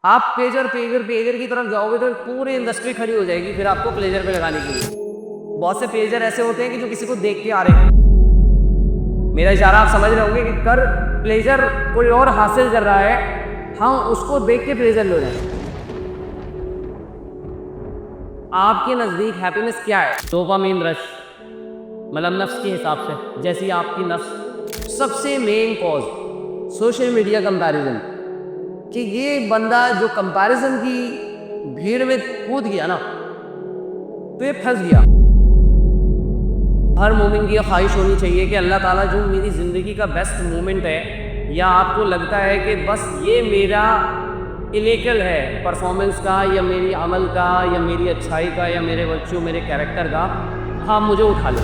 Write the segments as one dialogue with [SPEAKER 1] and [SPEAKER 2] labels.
[SPEAKER 1] आप pleasure pleasure pleasure की तरफ जाओगे तो पूरी इंडस्ट्री खड़ी हो जाएगी फिर आपको प्लेजर पे लगाने के लिए। बहुत से प्लेजर ऐसे होते हैं कि जो किसी को देख के आ रहे हैं। मेरा इशारा आप समझ रहे होंगे कि कर प्लेजर कोई और हासिल कर रहा है, हम उसको देख के प्लेजर ले रहे हैं। आपके नज़दीक हैप्पीनेस क्या है? डोपामाइन रश, मतलब नफ्स के हिसाब से, जैसी आपकी नफ्स। सबसे main cause social media comparison, कि ये बंदा जो कंपैरिजन की भीड़ में कूद गया ना, तो ये फंस गया। हर मोमिन की ख्वाहिश होनी चाहिए कि अल्लाह ताला जो मेरी ज़िंदगी का बेस्ट मोमेंट है, या आपको लगता है कि बस ये मेरा इलेकल है परफॉर्मेंस का, या मेरी अमल का, या मेरी अच्छाई का, या मेरे वर्च्यू, मेरे कैरेक्टर का, हाँ मुझे उठा लो।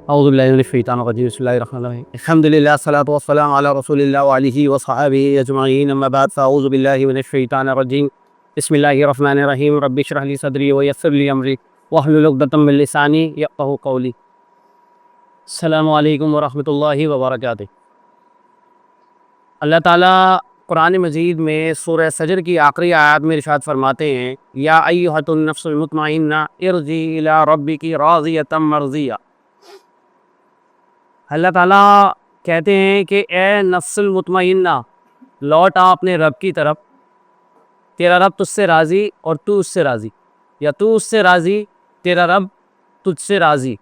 [SPEAKER 1] अल्हम्दुलिल्लाह सलातु वस्सलाम अला रसूलिल्लाह व आलिहि व सहाबिहि अजमईन, अम्मा बाद, फ़अऊज़ु बिल्लाहि मिनश शैतानिर रजीम, बिस्मिल्लाहिर रहमानिर रहीम, रब्बि इश्रह ली सदरी व यस्सिर ली अमरी वहलुल उक़दतम मिन लिसानी यफ़क़हू क़ौली। अस्सलामु अलैकुम व रहमतुल्लाहि व बरकातुहू। अल्लाह ताला कुरान मजीद में सूरह सजर की आखिरी आयत में इरशाद फरमाते हैं, या अय्युहतुन नफ्सुल मुतमइन्ना इरजी इला रब्बिकी राज़ियतम मर्ज़िया। अल्लाह ताला कहते हैं कि ए नफ्सुल मुतमइन्ना, लौट आ अपने रब की तरफ, तेरा रब तुझसे राज़ी और तू उससे राज़ी, या तू उससे राज़ी, तेरा रब तुझसे राज़ी।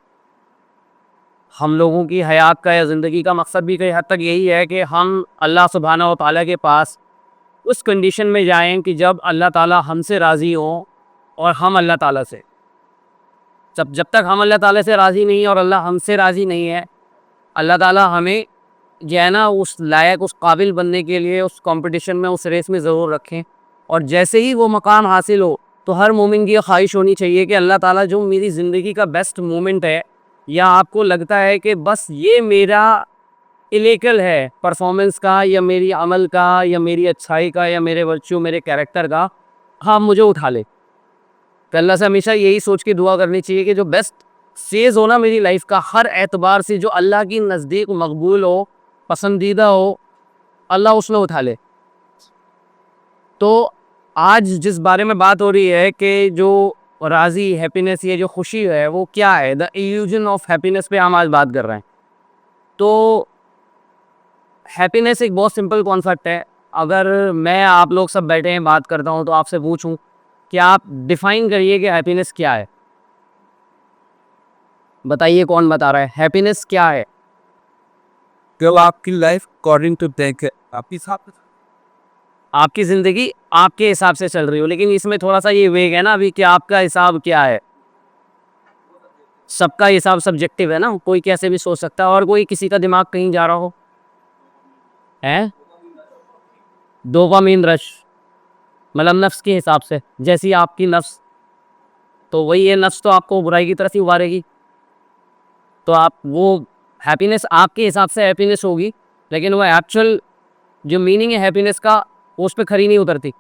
[SPEAKER 1] हम लोगों की हयात का या ज़िंदगी का मकसद भी कई हद तक यही है कि हम अल्लाह सुब्हानहू व तआला के पास उस कंडीशन में जाएं कि जब अल्लाह ताला हमसे राज़ी हों और हम अल्लाह ताला से। जब तक हम अल्लाह ताला से राज़ी नहीं और अल्लाह हमसे राज़ी नहीं है, अल्लाह ताला हमें जो है ना उस लायक, उस काबिल बनने के लिए उस कंपटीशन में, उस रेस में ज़रूर रखें। और जैसे ही वो मकाम हासिल हो तो हर मोमिन की ख्वाहिश होनी चाहिए कि अल्लाह ताला जो मेरी ज़िंदगी का बेस्ट मोमेंट है, या आपको लगता है कि बस ये मेरा इलेकल है परफॉर्मेंस का, या मेरी अमल का, या मेरी अच्छाई का, या मेरे वर्च्यू, मेरे कैरेक्टर का, हाँ मुझे उठा ले। तो अल्लाह से हमेशा यही सोच के दुआ करनी चाहिए कि जो बेस्ट फेज़ हो ना मेरी लाइफ का, हर एतबार से जो अल्लाह की नज़दीक मकबूल हो, पसंदीदा हो, अल्लाह उसमें उठा ले। तो आज जिस बारे में बात हो रही है कि जो राज़ी, हैप्पीनेस, ये जो खुशी है वो क्या है, द इल्यूजन ऑफ हैप्पीनेस पे हम आज बात कर रहे हैं। तो हैप्पीनेस एक बहुत सिंपल कॉन्सेप्ट है। अगर मैं, आप लोग सब बैठे हैं, बात करता हूँ तो आपसे पूछूं कि आप डिफ़ाइन करिए कि हैप्पीनेस क्या है। बताइए कौन बता रहा है हैप्पीनेस क्या है?
[SPEAKER 2] जब आपकी लाइफ अकॉर्डिंग टू दैट आपकी हिसाब से
[SPEAKER 1] आपकी ज़िंदगी आपके हिसाब से चल रही हो, लेकिन इसमें थोड़ा सा ये वेग है ना अभी कि आपका हिसाब क्या है। सबका हिसाब सब्जेक्टिव है ना, कोई कैसे भी सोच सकता है, और कोई किसी का दिमाग कहीं जा रहा हो है। डोपामाइन रश, मतलब नफ्स के हिसाब से, जैसी आपकी नफ्स, तो वही है नफ्स तो आपको बुराई की तरफ ही उभारेगी। तो आप वो हैप्पीनेस आपके हिसाब से हैप्पीनेस होगी, लेकिन वो एक्चुअल जो मीनिंग है हैप्पीनेस का वो उस पर खरी नहीं उतरती।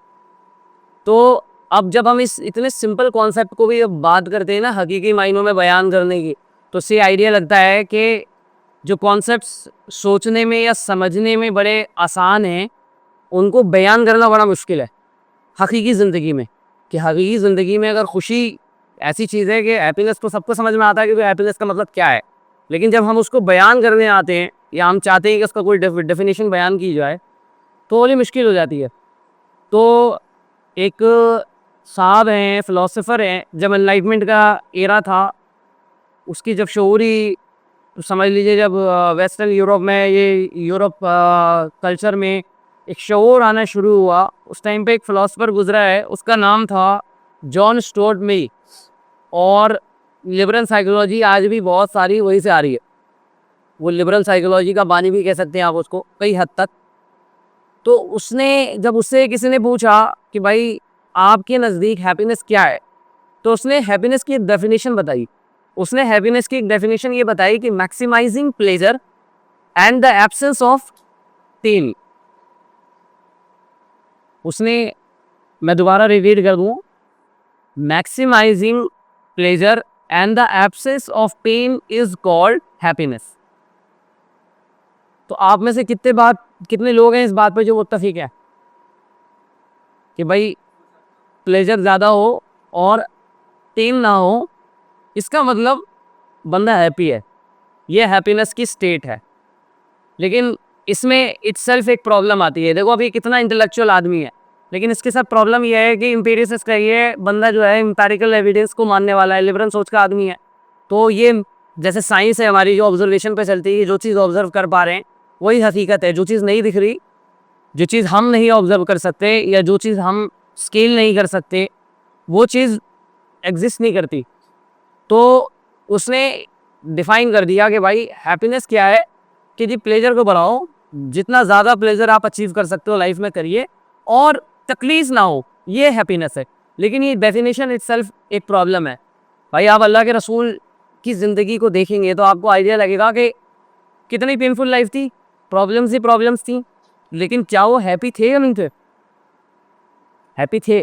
[SPEAKER 1] तो अब जब हम इस इतने सिंपल कॉन्सेप्ट को भी अब बात करते हैं ना हकीकी मायनों में बयान करने की, तो इससे आइडिया लगता है कि जो कॉन्सेप्ट्स सोचने में या समझने में बड़े आसान हैं, उनको बयान करना बड़ा मुश्किल है हकीकी ज़िंदगी में। कि हकीकी ज़िंदगी में अगर खुशी ऐसी चीज़ है कि हैप्पीनेस तो सबको समझ में आता है कि हैप्पीनेस का मतलब क्या है, लेकिन जब हम उसको बयान करने आते हैं या हम चाहते हैं कि उसका कोई डेफिनेशन बयान की जाए, तो बड़ी मुश्किल हो जाती है। तो एक साहब हैं, फ़िलासफ़र हैं, जब एनलाइटमेंट का एरा था, उसकी जब शऊरी, समझ लीजिए जब वेस्टर्न यूरोप में, ये यूरोप कल्चर में एक शऊर आना शुरू हुआ, उस टाइम पे एक फ़िलासफ़र गुज़रा है, उसका नाम था जॉन स्टुअर्ट मिल। और लिबरल साइकोलॉजी आज भी बहुत सारी वहीं से आ रही है। वो लिबरल साइकोलॉजी का बानी भी कह सकते हैं आप उसको कई हद तक। तो उसने, जब उससे किसी ने पूछा कि भाई आपके नज़दीक हैप्पीनेस क्या है, तो उसने हैप्पीनेस की एक डेफिनेशन बताई। उसने हैप्पीनेस की एक डेफिनेशन ये बताई कि maximising pleasure and the absence of pain. उसने, मैं दोबारा रिपीट कर दूँ, maximising pleasure and the absence of pain is called happiness. तो आप में से कितने लोग हैं इस बात पे जो मुत्तफिक है कि भाई प्लेजर ज़्यादा हो और पेन ना हो, इसका मतलब बंदा हैप्पी है, ये हैप्पीनेस की स्टेट है। लेकिन इसमें इटसेल्फ एक प्रॉब्लम आती है। देखो अभी कितना इंटेलेक्चुअल आदमी है, लेकिन इसके साथ प्रॉब्लम ये है कि एम्पिरिसिस्ट का ये बंदा जो है एम्पिरिकल एविडेंस को मानने वाला है, लिबरल सोच का आदमी है। तो ये जैसे साइंस है हमारी, जो ऑब्जर्वेशन पे चलती है, जो चीज़ ऑब्जर्व कर पा रहे हैं वही हकीकत है। जो चीज़ नहीं दिख रही, जो चीज़ हम नहीं ऑब्जर्व कर सकते, या जो चीज़ हम स्केल नहीं कर सकते, वो चीज़ एग्जिस्ट नहीं करती। तो उसने डिफाइन कर दिया कि भाई हैप्पीनेस क्या है, कि जी प्लेजर को बढ़ाओ, जितना ज़्यादा प्लेजर आप अचीव कर सकते हो लाइफ में करिए, और तकलीफ ना हो, ये हैप्पीनेस है। लेकिन ये डेफिनेशन इटसेल्फ एक प्रॉब्लम है। भाई आप अल्लाह के रसूल की ज़िंदगी को देखेंगे तो आपको आइडिया लगेगा कि कितनी पेनफुल लाइफ थी, प्रॉब्लम्स ही प्रॉब्लम्स थी, लेकिन क्या वो हैप्पी थे या नहीं थे? हैप्पी थे।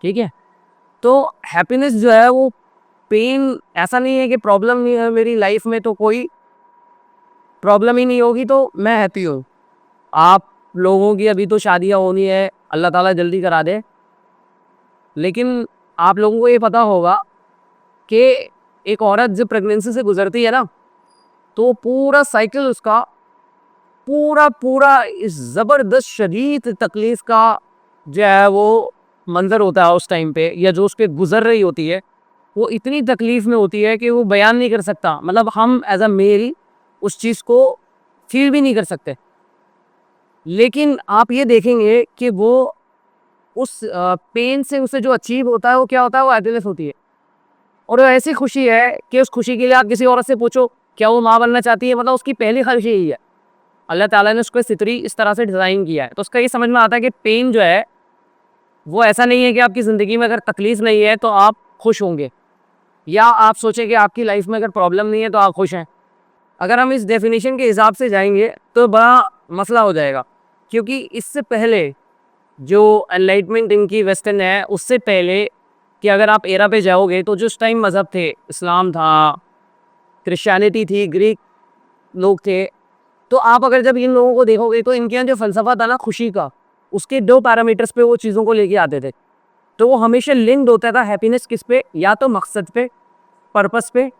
[SPEAKER 1] ठीक है, तो हैप्पीनेस जो है वो पेन, ऐसा नहीं है कि प्रॉब्लम नहीं है मेरी लाइफ में तो कोई प्रॉब्लम ही नहीं होगी तो मैं हैप्पी हूँ। आप लोगों की अभी तो शादियाँ होनी है, अल्लाह ताला जल्दी करा दे, लेकिन आप लोगों को ये पता होगा कि एक औरत जब प्रेगनेंसी से गुजरती है ना, तो पूरा साइकिल उसका पूरा इस ज़बरदस्त शदीद तकलीफ़ का जो है वो मंज़र होता है उस टाइम पे, या जो उस पे गुज़र रही होती है, वो इतनी तकलीफ़ में होती है कि वो बयान नहीं कर सकता। मतलब हम एज़ अ मेल उस चीज़ को फ़ील भी नहीं कर सकते। लेकिन आप ये देखेंगे कि वो उस पेन से उसे जो अचीव होता है वो क्या होता है, वो हैप्पीनेस होती है। और वो ऐसी खुशी है कि उस खुशी के लिए आप किसी औरत से पूछो क्या वो माँ बनना चाहती है, मतलब उसकी पहली ख्वाहिश यही है। अल्लाह ताला ने उसको फितरी इस तरह से डिज़ाइन किया है, तो उसका ये समझ में आता है कि पेन जो है वो ऐसा नहीं है कि आपकी ज़िंदगी में अगर तकलीफ़ नहीं है तो आप खुश होंगे, या आप सोचें कि आपकी लाइफ में अगर प्रॉब्लम नहीं है तो आप खुश हैं। अगर हम इस डेफिनेशन के हिसाब से जाएंगे तो बड़ा मसला हो जाएगा, क्योंकि इससे पहले जो एनलाइटमेंट इनकी वेस्टर्न है, उससे पहले कि अगर आप एरा पे जाओगे तो जो उस टाइम मज़हब थे, इस्लाम था, क्रिश्चियनिटी थी, ग्रीक लोग थे, तो आप अगर जब इन लोगों को देखोगे तो इनके यहाँ जो फ़लसफ़ा था ना खुशी का, उसके 2 पैरामीटर्स पे वो चीज़ों को लेके आते थे। तो वो हमेशा लिंक्ड होता था हैप्पीनेस किस पे, या तो मकसद पे, पर्पस पे,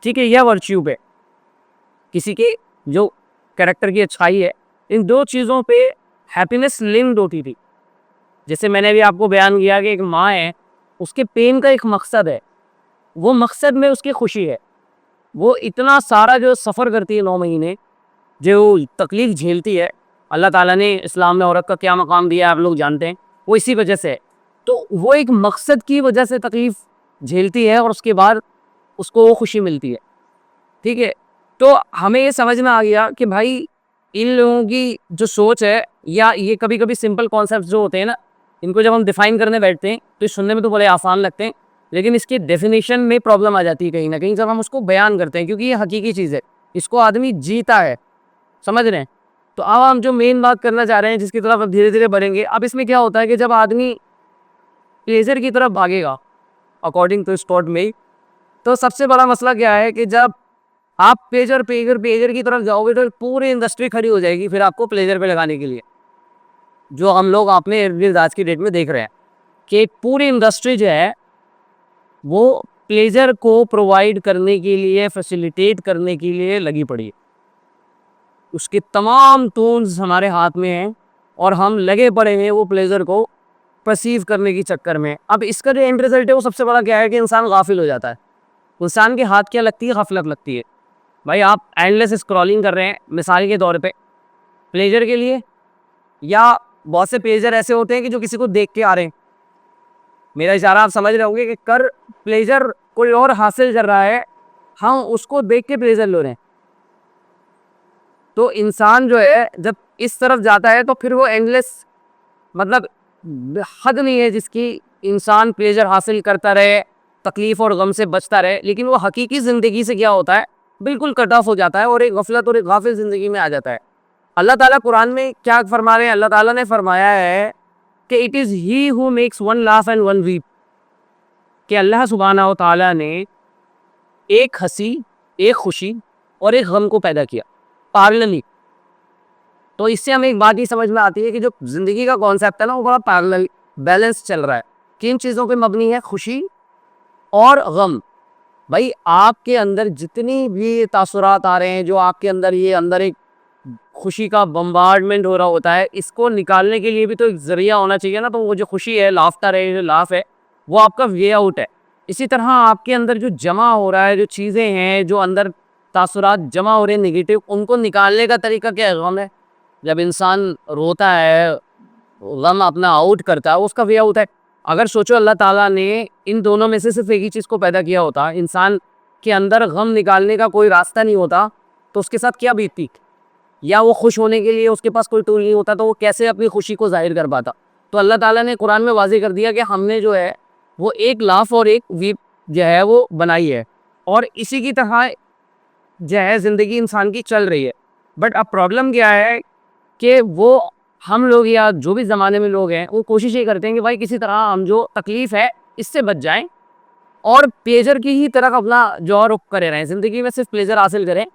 [SPEAKER 1] ठीक है, या वर्च्यू पे, किसी के जो कैरेक्टर की अच्छाई है, इन 2 चीज़ों पे हैप्पीनेस लिंक्ड होती थी। जैसे मैंने भी आपको बयान किया कि एक माँ है, उसके पेन का एक मकसद है, वो मकसद में उसकी खुशी है। वो इतना सारा जो सफ़र करती है 9 महीने, जो तकलीफ़ झेलती है, अल्लाह ताला ने इस्लाम में औरत का क्या मकाम दिया है आप लोग जानते हैं, वो इसी वजह से है। तो वो एक मकसद की वजह से तकलीफ़ झेलती है और उसके बाद उसको वो खुशी मिलती है। ठीक है, तो हमें ये समझ में आ गया कि भाई इन लोगों की जो सोच है, या ये कभी कभी सिंपल कॉन्सेप्ट जो होते हैं ना, इनको जब हम डिफाइन करने बैठते हैं तो ये सुनने में तो बड़े आसान लगते हैं, लेकिन इसकी डेफिनेशन में प्रॉब्लम आ जाती है कहीं ना कहीं जब हम उसको बयान करते हैं, क्योंकि ये हकीकी चीज़ है, इसको आदमी जीता है, समझ रहे हैं। तो अब हम जो मेन बात करना चाह रहे हैं, जिसकी तरफ अब धीरे धीरे बढ़ेंगे, अब इसमें क्या होता है कि जब आदमी प्लेजर की तरफ भागेगा अकॉर्डिंग टू स्कॉट में, तो सबसे बड़ा मसला क्या है कि जब आप प्लेजर की तरफ जाओगे तो पूरी इंडस्ट्री खड़ी हो जाएगी फिर आपको प्लेजर पे लगाने के लिए, जो हम लोग अपने इर्द गिर्द आज की डेट में देख रहे हैं कि पूरी इंडस्ट्री जो है वो प्लेजर को प्रोवाइड करने के लिए, फैसिलिटेट करने के लिए लगी पड़ी है। उसके तमाम टूल्स हमारे हाथ में हैं और हम लगे पड़े हैं वो प्लेजर को परसीव करने के चक्कर में। अब इसका जो एंड रिजल्ट है वो सबसे बड़ा क्या है कि इंसान गाफिल हो जाता है। इंसान के हाथ क्या लगती है, गफलत लगती है। भाई आप एंडलेस स्क्रॉलिंग कर रहे हैं मिसाल के तौर पे प्लेजर के लिए, या बहुत से प्लेजर ऐसे होते हैं कि जो किसी को देख के आ रहे हैं। मेरा इशारा आप समझ रहे होंगे कि कर प्लेजर कोई और हासिल कर रहा है, हम उसको देख के प्लेजर ले रहे हैं। तो इंसान जो है जब इस तरफ जाता है तो फिर वो एंडलेस, मतलब हद नहीं है जिसकी इंसान प्लेजर हासिल करता रहे, तकलीफ और गम से बचता रहे, लेकिन वो हकीकी ज़िंदगी से क्या होता है, बिल्कुल कट ऑफ हो जाता है और एक गफलत और एक गाफिल ज़िंदगी में आ जाता है। अल्लाह ताला कुरान में क्या फरमा रहे हैं, अल्लाह ताला ने फरमाया है कि it is he who makes one laugh and one weep, कि अल्लाह सुब्हानहू व तआला ने एक हंसी, एक खुशी और एक गम को पैदा किया। पैरेलली। तो इससे हमें एक बात ये समझ में आती है कि जो ज़िंदगी का कॉन्सेप्ट है ना, वो बड़ा पैरेलल बैलेंस चल रहा है। किन चीज़ों पे मबनी है? खुशी और गम। भाई आपके अंदर जितनी भी तासुरात आ रहे हैं, जो आपके अंदर ये अंदर एक खुशी का बम्बार्डमेंट हो रहा होता है, इसको निकालने के लिए भी तो एक ज़रिया होना चाहिए ना। तो वो जो खुशी है, लाफ्टर है, जो लाफ है, वो आपका वे आउट है। इसी तरह आपके अंदर जो जमा हो रहा है, जो चीज़ें हैं, जो अंदर तासुरात जमा हो रहे हैं नेगेटिव, उनको निकालने का तरीका क्या है? गम है। जब इंसान रोता है, गम अपना आउट करता है, उसका वे आउट है। अगर सोचो अल्लाह ताला ने इन दोनों में से सिर्फ एक ही चीज़ को पैदा किया होता, इंसान के अंदर गम निकालने का कोई रास्ता नहीं होता, तो उसके साथ क्या बीतती? या वो खुश होने के लिए उसके पास कोई टूल नहीं होता, तो वो कैसे अपनी खुशी को जाहिर कर पाता? तो अल्लाह ताला ने कुरान में वाज़ेह कर दिया कि हमने जो है वो एक लाफ और एक वीप जो है वो बनाई है, और इसी की तरह जो है ज़िंदगी इंसान की चल रही है। बट अब प्रॉब्लम क्या है कि वो हम लोग या जो भी ज़माने में लोग हैं, वो कोशिश ये करते हैं कि भाई किसी तरह हम जो तकलीफ़ है इससे बच जाएं और प्लेजर की ही तरफ अपना जो रुख करे रहें। ज़िंदगी में सिर्फ प्लेजर हासिल करें,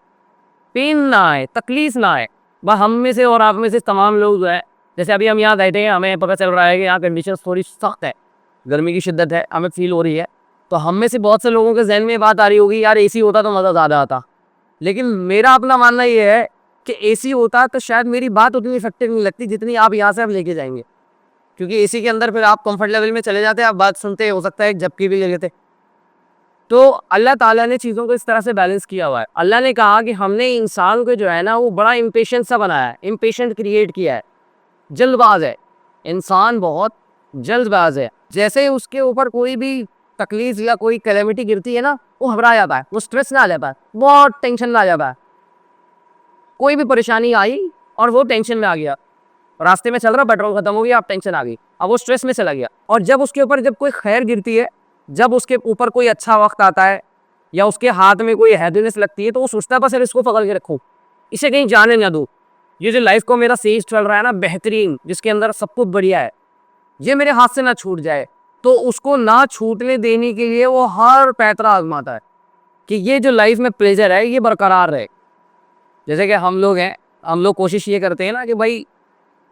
[SPEAKER 1] पेन ना आए, तकलीफ ना आए। बस हम में से और आप में से तमाम लोग जो है, जैसे अभी हम यहाँ बैठे हैं, हमें पता चल रहा है कि यहाँ कंडीशन थोड़ी सख्त है, गर्मी की शिद्दत है, हमें फील हो रही है। तो हम में से बहुत से लोगों के जहन में बात आ रही होगी, यार एसी होता तो मज़ा ज़्यादा आता। लेकिन मेरा अपना मानना ये है कि एसी होता तो शायद मेरी बात उतनी इफेक्टिव नहीं लगती जितनी आप यहाँ से अब लेके जाएंगे, क्योंकि एसी के अंदर फिर आप कंफर्ट लेवल में चले जाते हैं, आप बात सुनते, हो सकता है झपकी भी लगे थे। तो अल्लाह ताला ने चीज़ों को इस तरह से बैलेंस किया हुआ है। अल्लाह ने कहा कि हमने इंसान को जो है ना, वो बड़ा इम्पेशेंट सा बनाया है, इम्पेशेंट क्रिएट किया है, जल्दबाज है। इंसान बहुत जल्दबाज है। जैसे ही उसके ऊपर कोई भी तकलीफ या कोई कैलेमिटी गिरती है ना, वो घबरा जाता है, वो स्ट्रेस में आ जाता है, बहुत टेंशन में आ जाता है। कोई भी परेशानी आई और वो टेंशन में आ गया, रास्ते में चल रहा, पेट्रोल खत्म हो गया, अब टेंशन आ गई, अब वो स्ट्रेस में चला गया। और जब उसके ऊपर जब कोई खैर गिरती है, जब उसके ऊपर कोई अच्छा वक्त आता है या उसके हाथ में कोई हैप्पीनेस लगती है, तो वो सोचता है बस यार इसको पकड़ के रखूँ, इसे कहीं जाने ना दूँ। ये जो लाइफ को मेरा सेज चल रहा है ना, बेहतरीन, जिसके अंदर सब कुछ बढ़िया है, ये मेरे हाथ से ना छूट जाए। तो उसको ना छूटने देने के लिए वो हर पैतरा आजमाता है कि ये जो लाइफ में प्लेजर है ये बरकरार रहे। जैसे कि हम लोग हैं, हम लोग कोशिश ये करते हैं ना कि भाई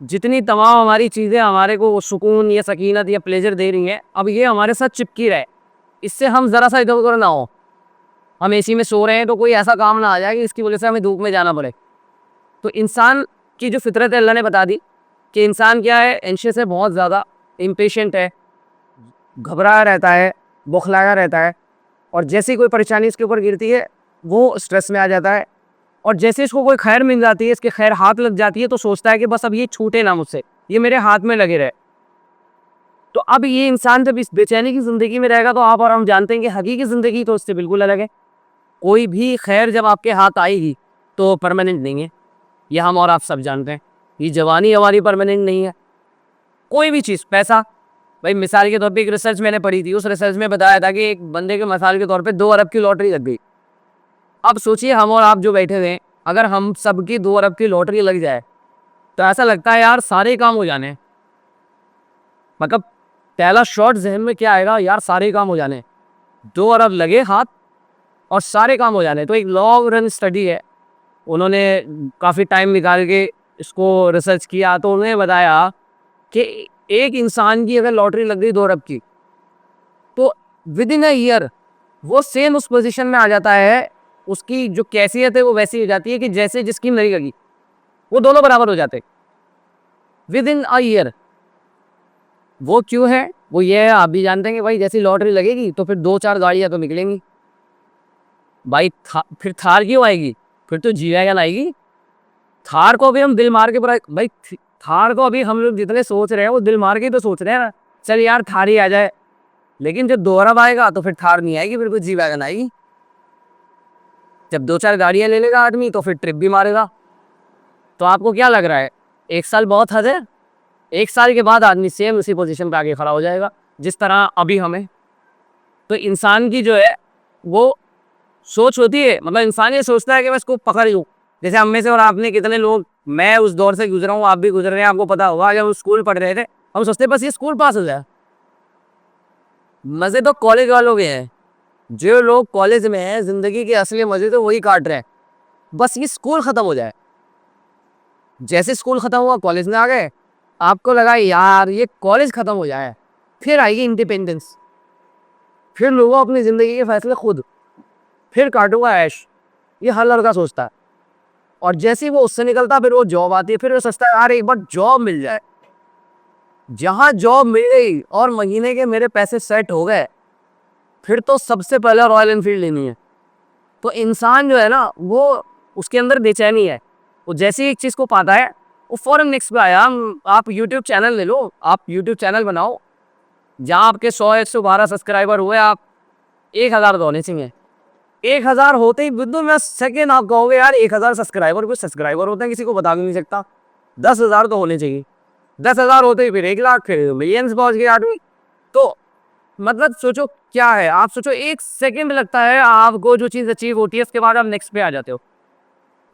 [SPEAKER 1] जितनी तमाम हमारी चीज़ें हमारे को सुकून या सकीनत या प्लेजर दे रही हैं, अब ये हमारे साथ चिपकी रहे, इससे हम ज़रा सा इधर उधर ना हो। हम एसी में सो रहे हैं तो कोई ऐसा काम ना आ जाए कि इसकी वजह से हमें धूप में जाना पड़े। तो इंसान की जो फितरत है अल्लाह ने बता दी कि इंसान क्या है, एंशियस है, बहुत ज़्यादा इम्पेशेंट है, घबराया रहता है, बौखलाया रहता है, और जैसे ही कोई परेशानी इसके ऊपर गिरती है वो स्ट्रेस में आ जाता है। और जैसे इसको कोई खैर मिल जाती है, इसके खैर हाथ लग जाती है, तो सोचता है कि बस अब ये छूटे ना मुझसे, ये मेरे हाथ में लगे रहे। तो अब ये इंसान जब इस बेचैनी की ज़िंदगी में रहेगा, तो आप और हम जानते हैं कि हकीकी ज़िंदगी तो इससे बिल्कुल अलग है। कोई भी खैर जब आपके हाथ आएगी तो परमानेंट नहीं है, यह हम और आप सब जानते हैं। ये जवानी हमारी परमानेंट नहीं है, कोई भी चीज़, पैसा, भाई मिसाल के तौर पे एक रिसर्च मैंने पढ़ी थी, उस रिसर्च में बताया था कि एक बंदे के मिसाल के तौर पे 2 अरब की लॉटरी लग गई। अब सोचिए हम और आप जो बैठे हुए हैं, अगर हम सबकी 2 अरब की लॉटरी लग जाए तो ऐसा लगता है यार सारे काम हो जाने। मतलब पहला शॉट जहन में क्या आएगा, यार सारे काम हो जाने, 2 अरब लगे हाथ और सारे काम हो जाने। तो एक लॉन्ग रन स्टडी है, उन्होंने काफ़ी टाइम निकाल के इसको रिसर्च किया, तो उन्होंने बताया कि एक इंसान की अगर लॉटरी लग गई 2 अरब की, तो विद इन अ ईयर वो सेम उस पोजीशन में आ जाता है, उसकी जो कैफियत है वो वैसी हो जाती है कि जैसे जिसकी नहीं लगी, वो दोनों बराबर हो जाते विद इन अ ईयर। वो क्यों है? वो ये है, आप भी जानते हैं कि भाई जैसी लॉटरी लगेगी तो फिर 2-4 गाड़ियाँ तो निकलेंगी भाई। फिर थार क्यों आएगी? फिर तो जी वैगन आएगी। थार को अभी हम दिल मार के भाई थार को अभी हम लोग जितने सोच रहे हैं वो दिल मार के ही तो सोच रहे हैं ना, चल यार थार ही आ जाए। लेकिन जब 2 अरब आएगा तो फिर थार नहीं आएगी, फिर कुछ जी वैगन आएगी। जब 2-4 गाड़ियाँ ले लेगा आदमी तो फिर ट्रिप भी मारेगा। तो आपको क्या लग रहा है, 1 साल बहुत हद है? 1 साल के बाद आदमी सेम उसी पोजीशन पे आके खड़ा हो जाएगा जिस तरह अभी हमें। तो इंसान की जो है वो सोच होती है, मतलब इंसान ये सोचता है कि मैं इसको पकड़ लूँ। जैसे हम में से और आपने कितने लोग, मैं उस दौर से गुजरा हूँ, आप भी गुजर रहे हैं, आपको पता होगा जब हम स्कूल पढ़ रहे थे हम सोचते बस ये स्कूल पास हो जाए। मज़े तो कॉलेज वालों के हैं, जो लोग कॉलेज में हैं ज़िंदगी के असली मज़े तो वही काट रहे हैं। बस ये स्कूल ख़त्म हो जाए। जैसे स्कूल ख़त्म हुआ कॉलेज में आ गए, आपको लगा यार ये कॉलेज ख़त्म हो जाए, फिर आएगी इंडिपेंडेंस, फिर लोगों अपनी ज़िंदगी के फैसले खुद, फिर काटूंगा ऐश। ये हर लड़का सोचता है। और जैसे ही वो उससे निकलता फिर वो जॉब आती है, फिर वो सोचता है यार एक बार जॉब मिल जाए। जहाँ जॉब मिल गई और महीने के मेरे पैसे सेट हो गए, फिर तो सबसे पहले रॉयल एनफील्ड लेनी है। तो इंसान जो है ना वो उसके अंदर बेचैनी है। वो जैसे ही एक चीज़ को पाता है वो फ़ौरन नेक्स्ट पे आया। आप यूट्यूब चैनल ले लो, आप यूट्यूब चैनल बनाओ, जहाँ आपके 100-112 सब्सक्राइबर हुए, आप 1000 होने चाहिए। 1000 होते ही विद इन सेकेंड आप कहोगे यार 1000 सब्सक्राइबर, कुछ सब्सक्राइबर होते हैं किसी को बता भी नहीं सकता। 10,000 तो होने चाहिए। 10,000 होते ही फिर 1 लाख, फिर मिलियंस पहुंच गए आदमी। तो मतलब सोचो क्या है, आप सोचो 1 सेकेंड लगता है आपको जो चीज़ अचीव होती है, उसके बाद आप नेक्स्ट पे आ जाते हो।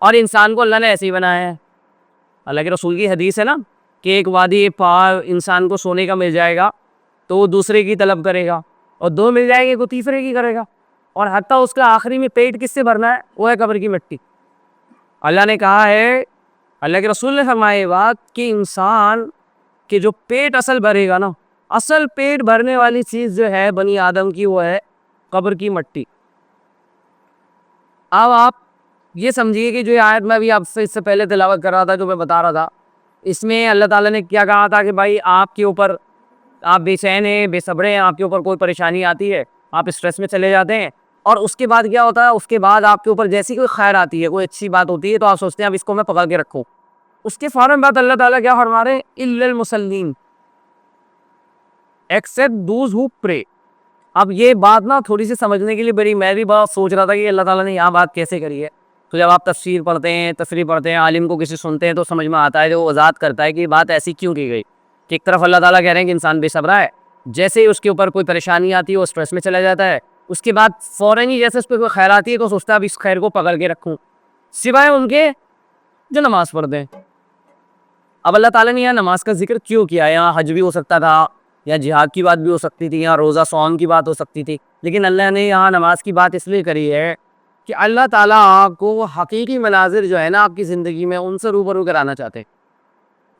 [SPEAKER 1] और इंसान को अल्लाह ने ऐसे ही बनाया है। अल्लाह के रसूल की हदीस है ना कि एक वादी पार इंसान को सोने का मिल जाएगा तो वो दूसरे की तलब करेगा, और 2 मिल जाएंगे तो तीसरे की करेगा, और हत्ता उसका आखिरी में पेट किससे भरना है, वो है कब्र की मिट्टी। अल्लाह ने कहा है, अल्लाह के रसूल ने फरमाया ये बात कि इंसान के जो पेट असल भरेगा ना, असल पेट भरने वाली चीज़ जो है बनी आदम की, वो है कब्र की मिट्टी। अब आप ये समझिए कि जो ये आयत मैं अभी आपसे इससे पहले तिलावत कर रहा था, जो मैं बता रहा था, इसमें अल्लाह ताला ने क्या कहा था कि भाई आपके ऊपर आप बेचैन हैं, बेसब्रे हैं, आपके ऊपर कोई परेशानी आती है, आप स्ट्रेस में चले जाते हैं, और उसके बाद क्या होता है, उसके बाद आपके ऊपर जैसी कोई खैर आती है, कोई अच्छी बात होती है, तो आप सोचते हैं अब इसको मैं पकड़ के रखूँ। उसके फ़ौरन बाद अल्लाह ताला क्या फरमा रहे हैं, इल्लल मुसल्लीन, एक्सेप्ट दूज हु प्रे। अब ये बात ना थोड़ी सी समझने के लिए बड़ी, मैं भी बहुत सोच रहा था कि अल्लाह ताला ने यहाँ बात कैसे करी है। तो जब आप तफसीर पढ़ते हैं, तफसीर पढ़ते हैं, आलिम को किसी सुनते हैं, तो समझ में आता है, जो वो वजाहत करता है कि ये बात ऐसी क्यों की गई। कि एक तरफ अल्लाह ताला कह रहे हैं कि इंसान बेसब्रा है, जैसे ही उसके ऊपर कोई परेशानी आती है वो स्ट्रेस में चला जाता है, उसके बाद फ़ौरन ही जैसे उस पर कोई खैर आती है तो सोचता है अब इस खैर को पकड़ के रखूँ, सिवाय उनके जो नमाज़ पढ़ते हैं। अब अल्लाह ताला ने यहाँ नमाज का जिक्र क्यों किया? यहाँ हज भी हो सकता था, या जिहाद की बात भी हो सकती थी, या रोज़ा सौम की बात हो सकती थी, लेकिन अल्लाह ने यहाँ नमाज की बात इसलिए करी है कि अल्लाह ताला आपको वो हकीकी मनाजिर जो है ना आपकी ज़िंदगी में, उनसे रूबरू कराना चाहते हैं।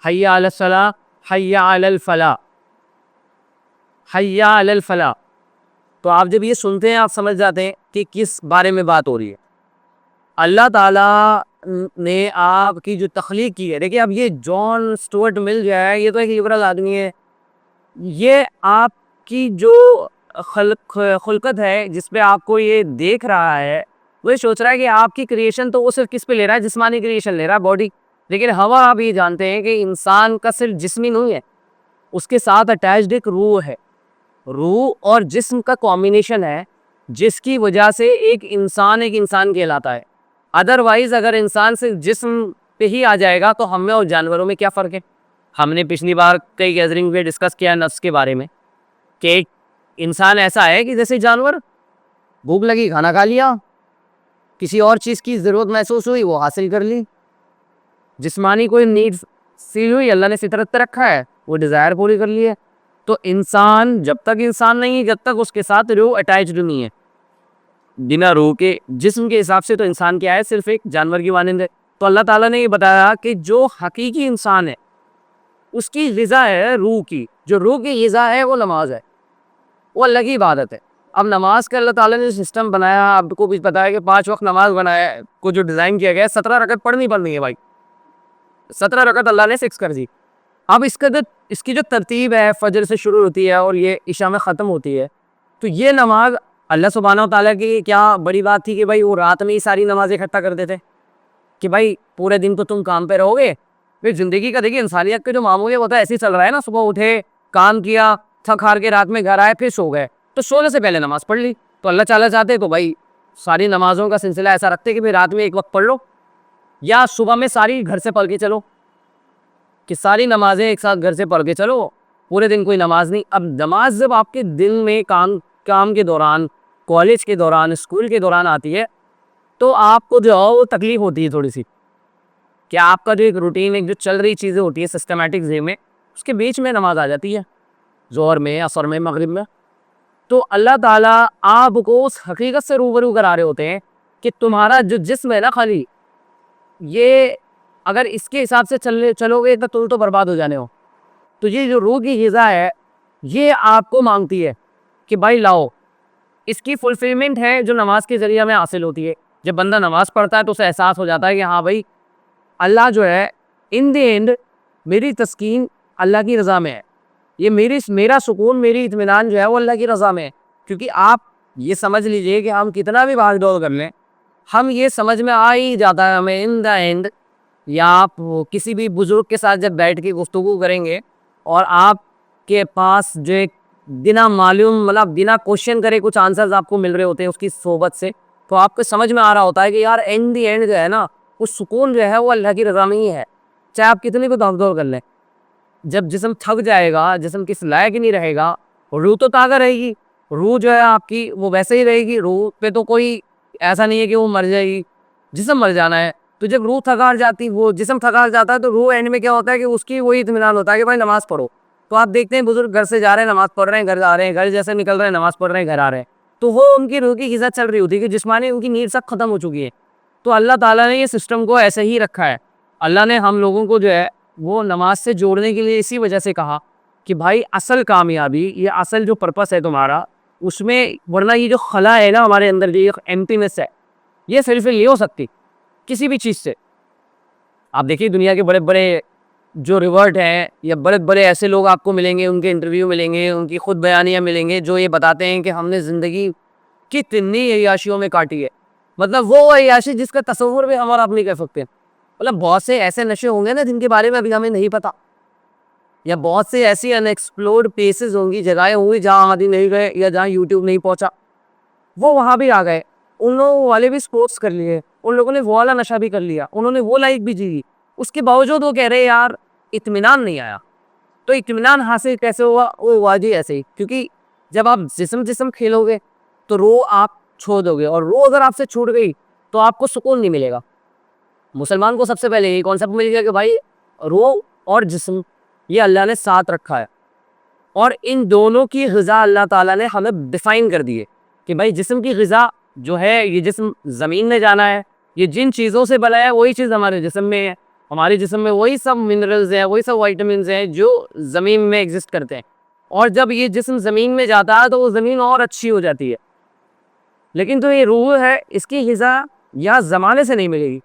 [SPEAKER 1] हय्या अलस सलाह, हय्या अलल फलाह, हय्या अलल फलाह। तो आप जब ये सुनते हैं आप समझ जाते हैं कि किस बारे में बात हो रही है। अल्लाह ताला ने आपकी जो तख्लीक की है, देखिए अब ये जॉन स्टुअर्ट मिल जो है, ये तो एक लिबरल आदमी है। ये आपकी जो खुलकत है जिस पे आपको ये देख रहा है, वो ये सोच रहा है कि आपकी क्रिएशन तो वो सिर्फ किस पे ले रहा है, जिस्मानी क्रिएशन ले रहा है, बॉडी। लेकिन हवा आप ये जानते हैं कि इंसान का सिर्फ जिस्म ही नहीं है, उसके साथ अटैच्ड एक रूह है। रूह और जिस्म का कॉम्बिनेशन है, जिसकी वजह से एक इंसान कहलाता है। अदरवाइज अगर इंसान सिर्फ जिस्म पे ही आ जाएगा तो हम में और जानवरों में क्या फ़र्क है। हमने पिछली बार कई गैदरिंग में डिस्कस किया नफ्स के बारे में कि एक इंसान ऐसा है कि जैसे जानवर, भूख लगी खाना खा लिया, किसी और चीज़ की ज़रूरत महसूस हुई वो हासिल कर ली, जिस्मानी कोई नीड्स फील हुई, अल्लाह ने फितरत पे रखा है, वो डिज़ायर पूरी कर ली है। तो इंसान जब तक इंसान नहीं है, जब तक उसके साथ रूह अटैच्ड नहीं है। बिना रूह के जिस्म के हिसाब से तो इंसान क्या है, सिर्फ एक जानवर की मानंद है। तो अल्लाह ताला ने ये बताया कि जो हकीकी इंसान है उसकी ग़िज़ा है रूह की, जो रूह की ग़िज़ा है वो नमाज है, वो अल्लाह की इबादत है। अब नमाज का अल्लाह ताला ने सिस्टम बनाया, आपको भी पता है कि 5 वक्त नमाज बनाया को जो डिज़ाइन किया गया है, 17 रकत पढ़नी है भाई। 17 रकत अल्लाह ने 6 कर दी। अब इसकी जो तरतीब है, फजर से शुरू होती है और ये इशा में ख़त्म होती है। तो ये नमाज अल्लाह सुब्हानहू तआला की क्या बड़ी बात थी कि भाई वो रात में ही सारी नमाज़ इकट्ठा कर देते कि भाई पूरे दिन तो तुम काम पे रहोगे, फिर ज़िंदगी का देखिए इंसानियत के जो मामूल है वो तो ऐसे ही चल रहा है ना, सुबह उठे, काम किया, थक हार के रात में घर आए, फिर सो गए, तो सोने से पहले नमाज़ पढ़ ली। तो अल्लाह ताला चाहते तो भाई सारी नमाज़ों का सिलसिला ऐसा रखते कि भाई रात में एक वक्त पढ़ लो, या सुबह में सारी घर से पढ़ के चलो, कि सारी नमाज़ें एक साथ घर से पढ़ के चलो, पूरे दिन कोई नमाज नहीं। अब नमाज जब आपके दिन में काम के दौरान, कॉलेज के दौरान, स्कूल के दौरान आती है, तो आपको जो है वो तकलीफ होती है थोड़ी सी, कि आपका जो एक रूटीन, एक जो चल रही चीज़ें होती है सिस्टमेटिक वे में, उसके बीच में नमाज आ जाती है, ज़ोहर में, असर में, मगरिब में। तो अल्लाह ताला आपको उस हकीकत से रूबरू करा रहे होते हैं कि तुम्हारा जो जिस्म है ना, खाली ये अगर इसके हिसाब से चलोगे तो तुम तो बर्बाद हो जाने हो। तो ये जो रूह की ग़िज़ा है, ये आपको मांगती है कि भाई लाओ। इसकी फुलफिलमेंट है जो नमाज के ज़रिए हमें हासिल होती है। जब बंदा नमाज पढ़ता है तो उसे एहसास हो जाता है कि हाँ भाई, अल्लाह जो है इन द एंड मेरी तस्कीन अल्लाह की रज़ा में है। ये मेरा सुकून, मेरी इत्मीनान जो है वो अल्लाह की रज़ा में है। क्योंकि आप ये समझ लीजिए कि हम कितना भी भाग दौड़ कर लें, हम ये समझ में आ ही जाता है हमें इन द एंड, या आप किसी भी बुज़ुर्ग के साथ जब बैठ के गुफ्तगू करेंगे और आपके पास जो एक बिना मालूम, मतलब बिना क्वेश्चन करे कुछ आंसर्स आपको मिल रहे होते हैं उसकी सोबत से, तो आपको समझ में आ रहा होता है कि यार इन द एंड जो है ना, वो सुकून जो है वो अल्लाह की रज़ा में ही है। चाहे आप कितनी भी भाग दौड़ कर लें, जब जिस्म थक जाएगा, जिस्म किस लायक ही नहीं रहेगा, रूह तो ताज़ा रहेगी। रूह जो है आपकी वो वैसे ही रहेगी। रूह पे तो कोई ऐसा नहीं है कि वो मर जाएगी, जिस्म मर जाना है। तो जब रूह थक हार जाती, वो जिस्म थक हार जाता है, तो रूह एंड में क्या होता है कि उसकी वही इत्मीनान होता है कि भाई नमाज़ पढ़ो। तो आप देखते हैं बुजुर्ग घर से जा रहे हैं, नमाज़ पढ़ रहे हैं, घर आ रहे हैं, घर जैसे निकल रहे हैं, नमाज़ पढ़ रहे हैं, घर आ रहे हैं। तो वो उनकी रूह की ग़िज़ा चल रही होती है कि जिस्मानी उनकी नीड सब खत्म हो चुकी है। तो अल्लाह ताला ने ये सिस्टम को ऐसे ही रखा है। अल्लाह ने हम लोगों को जो है वो नमाज से जोड़ने के लिए इसी वजह से कहा कि भाई असल कामयाबी, ये असल जो पर्पस है तुम्हारा, उसमें, वरना ये जो खला है ना हमारे अंदर, ये एम्प्टीनेस है, ये फुलफिल नहीं हो सकती किसी भी चीज़ से। आप देखिए दुनिया के बड़े बड़े जो रिवर्ट हैं, या बड़े बड़े ऐसे लोग आपको मिलेंगे, उनके इंटरव्यू मिलेंगे, उनकी खुद बयानियाँ मिलेंगे, जो ये बताते हैं कि हमने ज़िंदगी कितनी अय्याशियों में काटी है। मतलब वो अय्याशी जिसका तसव्वुर भी हम और आप नहीं कर सकते। मतलब बहुत से ऐसे नशे होंगे ना जिनके बारे में अभी हमें नहीं पता, या बहुत से ऐसी अनएक्सप्लोर्ड प्लेसेस होंगी, जगहें होंगी जहाँ आदि नहीं गए या जहाँ यूट्यूब नहीं पहुँचा, वो वहाँ भी आ गए। उन लोगों वाले भी स्पोर्ट्स कर लिए, उन लोगों ने वो वाला नशा भी कर लिया, उन्होंने वो लाइफ भी जी ली। उसके बावजूद वो कह रहे यार इत्मीनान नहीं आया। तो इत्मीनान हासिल कैसे हुआ? वो हुआ जी ऐसे ही, क्योंकि जब आप जिस्म जिस्म खेलोगे तो रूह आप छोड़ दोगे, और रूह अगर आपसे छूट गई तो आपको सुकून नहीं मिलेगा। मुसलमान को सबसे पहले यही कॉन्सेप्ट मिल गया कि भाई रूह और जिस्म ये अल्लाह ने साथ रखा है, और इन दोनों की ग़िज़ा अल्लाह ताला ने हमें डिफ़ाइन कर दी है कि भाई जिस्म की ग़िज़ा जो है, ये जिस्म ज़मीन में जाना है, ये जिन चीज़ों से बना है वही चीज़ हमारे जिस्म में है। हमारे जिस्म में वही सब मिनरल्स हैं, वही सब वाइटामिन्स हैं जो ज़मीन में एग्जिस्ट करते हैं। और जब ये जिस्म ज़मीन में जाता है तो वो ज़मीन और अच्छी हो जाती है। लेकिन जो ये रूह है, इसकी ग़िज़ा या ज़माने से नहीं मिलेगी।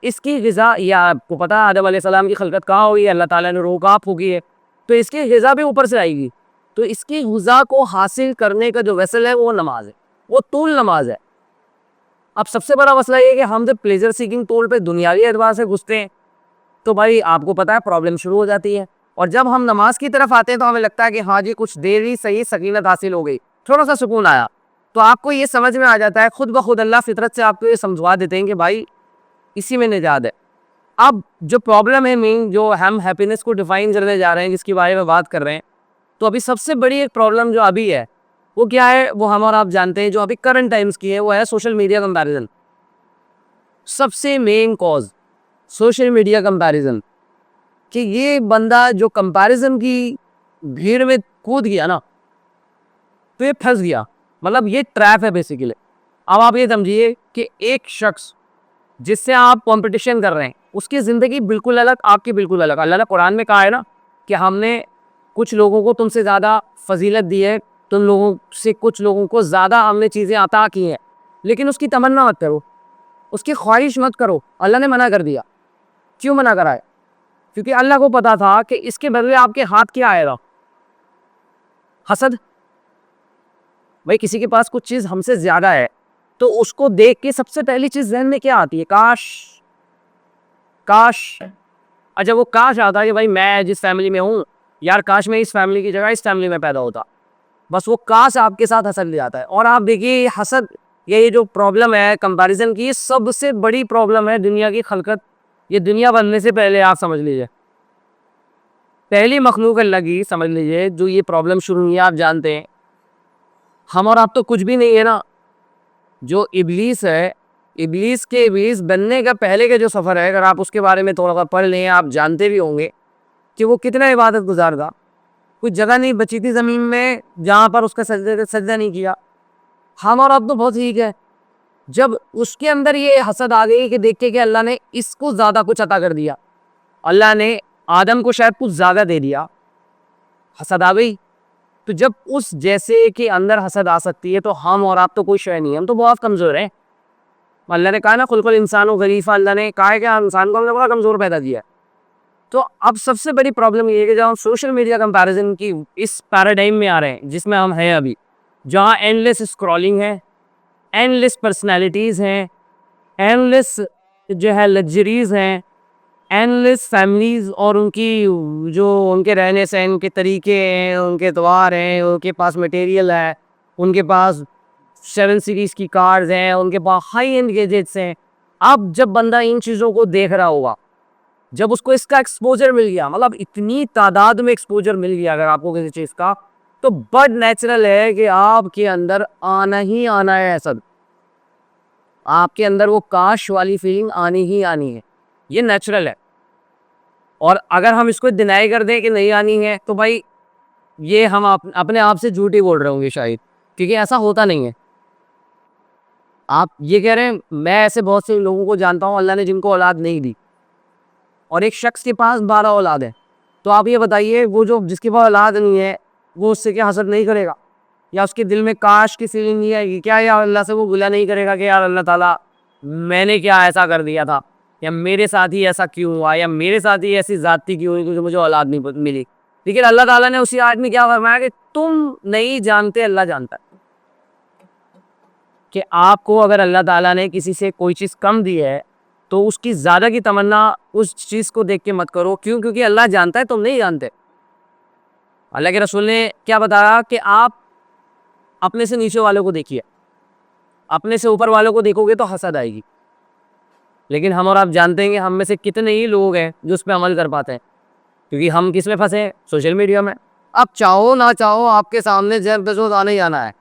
[SPEAKER 1] इसकी ग़िज़ा, या आपको पता है आदम अलैहिस्सलाम की खिलकत कहाँ हुई है, अल्लाह ताला ने रूह कहाँ फूँकी है, तो इसकी ग़िज़ा भी ऊपर से आएगी। तो इसकी ग़िज़ा को हासिल करने का जो वेसल है वो नमाज है, वो तूल नमाज है। अब सबसे बड़ा मसला ये है कि हम जब प्लेजर सीकिंग तूल पे दुनियावी एतबार से घुसते हैं, तो भाई आपको पता है प्रॉब्लम शुरू हो जाती है। और जब हम नमाज की तरफ आते हैं तो हमें लगता है कि हाँ जी कुछ देर ही सही सकीनत हासिल हो गई, थोड़ा सा सुकून आया। तो आपको ये समझ में आ जाता है, खुद ब खुद अल्लाह फितरत से आपको ये समझवा देते हैं कि भाई इसी में निजात है। अब जो प्रॉब्लम है मेन, जो हम हैप्पीनेस को डिफाइन करने जा रहे हैं, जिसके बारे में बात कर रहे हैं, तो अभी सबसे बड़ी एक प्रॉब्लम जो अभी है वो क्या है, वो हम और आप जानते हैं, जो अभी करंट टाइम्स की है, वो है सोशल मीडिया कंपैरिजन। सबसे main cause social media comparison, कि ये बंदा जो कंपैरिजन की भीड़ में कूद गया ना, तो ये फंस गया। मतलब ये ट्रैप है बेसिकली। अब आप ये समझिए कि एक शख्स जिससे आप कंपटीशन कर रहे हैं, उसकी ज़िंदगी बिल्कुल अलग, आपकी बिल्कुल अलग। अल्लाह ने कुरान में कहा है ना कि हमने कुछ लोगों को तुमसे ज़्यादा फजीलत दी है, तुम लोगों से कुछ लोगों को ज़्यादा हमने चीज़ें अता की हैं, लेकिन उसकी तमन्ना मत करो, उसकी ख्वाहिश मत करो। अल्लाह ने मना कर दिया। क्यों मना करा है? क्योंकि अल्लाह को पता था कि इसके बदले आपके हाथ क्या आएगा? हसद। भाई किसी के पास कुछ चीज़ हमसे ज़्यादा है, तो उसको देख के सबसे पहली चीज़ ज़हन में क्या आती है? काश, काश। अच्छा, वो काश आता है कि भाई मैं जिस फैमिली में हूँ, यार काश मैं इस फैमिली की जगह इस फैमिली में पैदा होता। बस वो काश आपके साथ हसद ले जाता है। और आप देखिए हसद, ये जो प्रॉब्लम है कंपैरिजन की, ये सबसे बड़ी प्रॉब्लम है दुनिया की खलकत। ये दुनिया बनने से पहले आप समझ लीजिए, पहली मखलूक अल्लाह की समझ लीजिए जो ये प्रॉब्लम शुरू हुई है, आप जानते हैं। हम और आप तो कुछ भी नहीं है ना। जो इब्लीस है, इब्लीस के इब्लीस बनने का पहले का जो सफ़र है, अगर आप उसके बारे में थोड़ा पढ़ लें, आप जानते भी होंगे कि वो कितना इबादत गुजार था। कुछ जगह नहीं बची थी ज़मीन में जहाँ पर उसका सजदा नहीं किया। हम और अब तो बहुत ठीक है, जब उसके अंदर ये हसद आ गई कि देख के कि अल्लाह ने इसको ज़्यादा कुछ अता कर दिया, अल्लाह ने आदम को शायद कुछ ज़्यादा दे दिया, हसद आ गई। तो जब उस जैसे के अंदर हसद आ सकती है तो हम और आप तो कोई शय नहीं है, हम तो बहुत कमज़ोर हैं। अल्लाह ने कहा ना खुलकुल इंसान गरीफ़ा, अल्लाह ने कहा है कि इंसान को हमने बड़ा कमज़ोर पैदा किया है। तो अब सबसे बड़ी प्रॉब्लम ये है कि जब हम सोशल मीडिया कंपैरिजन की इस पैराडाइम में आ रहे हैं जिसमें हम हैं अभी, जहाँ एंडलेस स्क्रॉलिंग है, एंडलेस पर्सनैलिटीज़ हैं, एंडलेस जो है लग्जरीज़ हैं, एंडलेस फैमिलीज़ और उनकी जो उनके रहने सहन के तरीके हैं, उनके त्योहार हैं, उनके पास मटेरियल है, उनके पास 7 सीरीज़ की कार्स हैं, उनके पास हाई एंड गैजेट्स हैं। अब जब बंदा इन चीज़ों को देख रहा होगा, जब उसको इसका एक्सपोजर मिल गया, मतलब इतनी तादाद में एक्सपोजर मिल गया अगर आपको किसी चीज़ का, तो बड़ नेचुरल है कि आपके अंदर आना ही आना है हसद। आपके अंदर वो काश वाली फीलिंग आनी ही आनी है, ये नेचुरल है। और अगर हम इसको डिनाई कर दें कि नहीं आनी है तो भाई ये हम अपने आप से झूठ ही बोल रहे होंगे शायद, क्योंकि ऐसा होता नहीं है। आप ये कह रहे हैं, मैं ऐसे बहुत से लोगों को जानता हूँ अल्लाह ने जिनको औलाद नहीं दी, और एक शख्स के पास 12 औलाद है। तो आप ये बताइए वो जो जिसके पास औलाद नहीं है वो उससे क्या हसद नहीं करेगा, या उसके दिल में काश की फीलिंग नहीं आएगी क्या, या अल्लाह से वो गिला नहीं करेगा कि यार अल्लाह ताला मैंने क्या ऐसा कर दिया था, या मेरे साथ ही ऐसा क्यों हुआ, या मेरे साथ ही ऐसी ज़्यादती क्यों हुई क्योंकि मुझे औलाद नहीं मिली। लेकिन अल्लाह ताला ने उसी आयत में क्या फरमाया कि तुम नहीं जानते, अल्लाह जानता है। कि आपको अगर अल्लाह ताला ने किसी से कोई चीज़ कम दी है तो उसकी ज़्यादा की तमन्ना उस चीज़ को देख के मत करो। क्यों? क्योंकि अल्लाह जानता है, तुम नहीं जानते। अल्लाह के रसूल ने क्या बताया कि आप अपने से नीचे वालों को देखिए, अपने से ऊपर वालों को देखोगे तो हसद आएगी। लेकिन हम और आप जानते हैं कि हम में से कितने ही लोग हैं जो उस पर अमल कर पाते हैं, क्योंकि हम किस में फंसे हैं? सोशल मीडिया में। आप चाहो ना चाहो आपके सामने जेफ बेज़ोस आने ही आना है।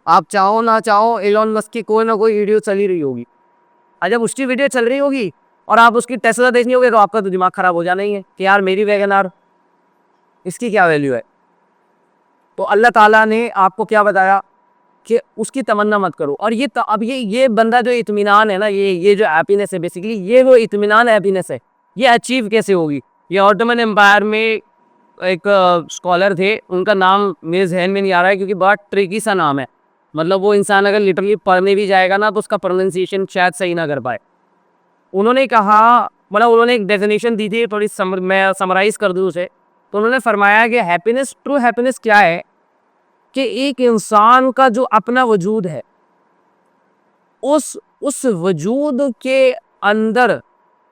[SPEAKER 1] आप चाहो ना चाहो एलोन मस्क की कोई ना कोई वीडियो चल ही रही होगी। और जब उसकी वीडियो चल रही होगी और आप उसकी टेस्ला देखनी होगी तो आपका तो दिमाग खराब हो जाना ही है कि यार मेरी वैगन आर, इसकी क्या वैल्यू है। तो अल्लाह ताला ने आपको क्या बताया कि उसकी तमन्ना मत करो। और अब ये बंदा जो इत्मीनान है ना, ये जो हैप्पीनेस है बेसिकली, ये वो इत्मीनान हैप्पीनेस है, ये अचीव कैसे होगी। ये ऑटोमन एम्पायर में एक स्कॉलर थे, उनका नाम मेरे जहन में नहीं आ रहा है क्योंकि बहुत ट्रिकी सा नाम है। मतलब वो इंसान अगर लिटरली पढ़ने भी जाएगा ना तो उसका प्रोनाउंसिएशन शायद सही ना कर पाए। उन्होंने कहा, मतलब उन्होंने एक डेफिनेशन दी थी, थोड़ी मैं समराइज कर दूँ उसे। तो उन्होंने फरमाया कि हैप्पीनेस, ट्रू हैप्पीनेस क्या है कि एक इंसान का जो अपना वजूद है, उस वजूद के अंदर